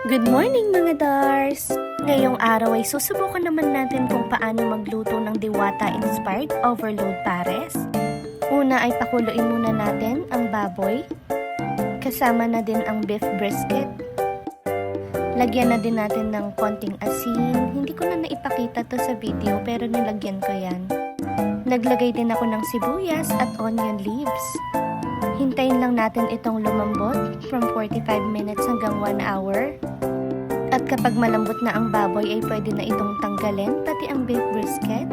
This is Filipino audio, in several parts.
Good morning mga Dars! Ngayong araw ay susubukan naman natin kung paano magluto ng Diwata-inspired overload pares. Una ay pakuluin muna natin ang baboy. Kasama na din ang beef brisket. Lagyan na din natin ng konting asin. Hindi ko na naipakita to sa video pero nilagyan ko yan. Naglagay din ako ng sibuyas at onion leaves. Hintayin lang natin itong lumambot from 45 minutes hanggang 1 hour. At kapag malambot na ang baboy ay pwede na itong tanggalin, pati ang beef brisket.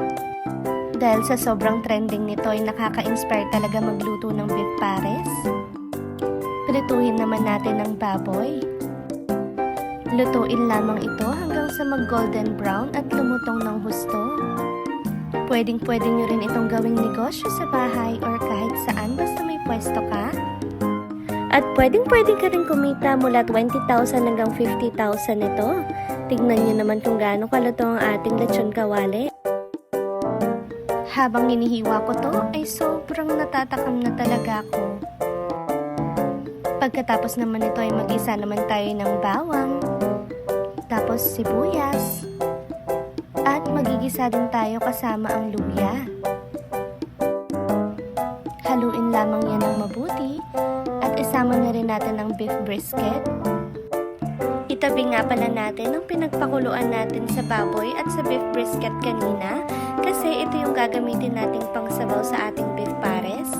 Dahil sa sobrang trending nito ay nakaka-inspire talaga magluto ng beef pares. Prituhin naman natin ang baboy. Lutuin lamang ito hanggang sa mag-golden brown at lumutong ng husto. Pwedeng-pwede nyo rin itong gawing negosyo sa bahay or kahit saan basta may pwesto ka. At pwedeng-pwede ka rin kumita mula 20,000 hanggang 50,000 ito. Tignan nyo naman kung gaano kaluto ang ating lechon kawali. Habang hinihiwa ko to ay sobrang natatakam na talaga ako. Pagkatapos naman ito ay mag-isa naman tayo ng bawang, tapos sibuyas, at magigisa din tayo kasama ang luya. Haluin lamang yan ng mabuti at isama na rin natin ang beef brisket. Itabi nga pala natin ang pinagpakuluan natin sa baboy at sa beef brisket kanina kasi ito yung gagamitin nating pangsabaw sa ating beef pares.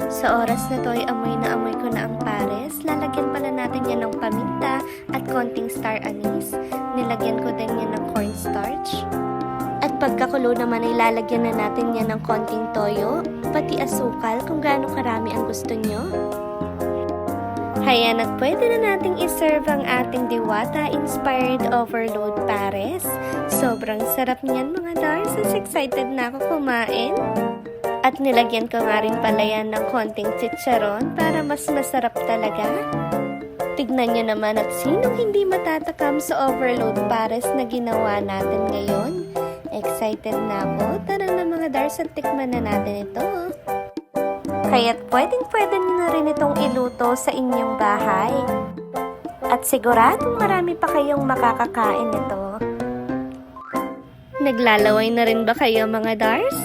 Sa oras na to ay amoy ko na ang pares. Lalagyan pala natin yan ng paminta at konting star anise. Nilagyan ko din yan ng cornstarch. At pagkakulo naman ay lalagyan na natin yan ng konting toyo, pati asukal kung gaano karami ang gusto nyo. Hayan at pwede na nating iserve ang ating Diwata-inspired overload pares. Sobrang sarap niyan mga Dars. Excited na ako kumain. At nilagyan ko nga rin pala yan ng konting chicharon para mas masarap talaga. Tignan nyo naman at sinong hindi matatakam sa overload pares na ginawa natin ngayon. Excited na ako. Tara na mga Dars at tikman na natin ito. Kaya't pwedeng-pwede nyo na rin itong iluto sa inyong bahay. At siguradong marami pa kayong makakakain ito. Naglalaway na rin ba kayo mga Dars?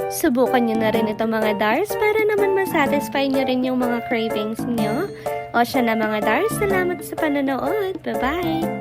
Subukan nyo na rin ito mga Dars para naman masatisfy nyo rin yung mga cravings nyo. O siya na mga Dars, salamat sa panonood. Bye-bye!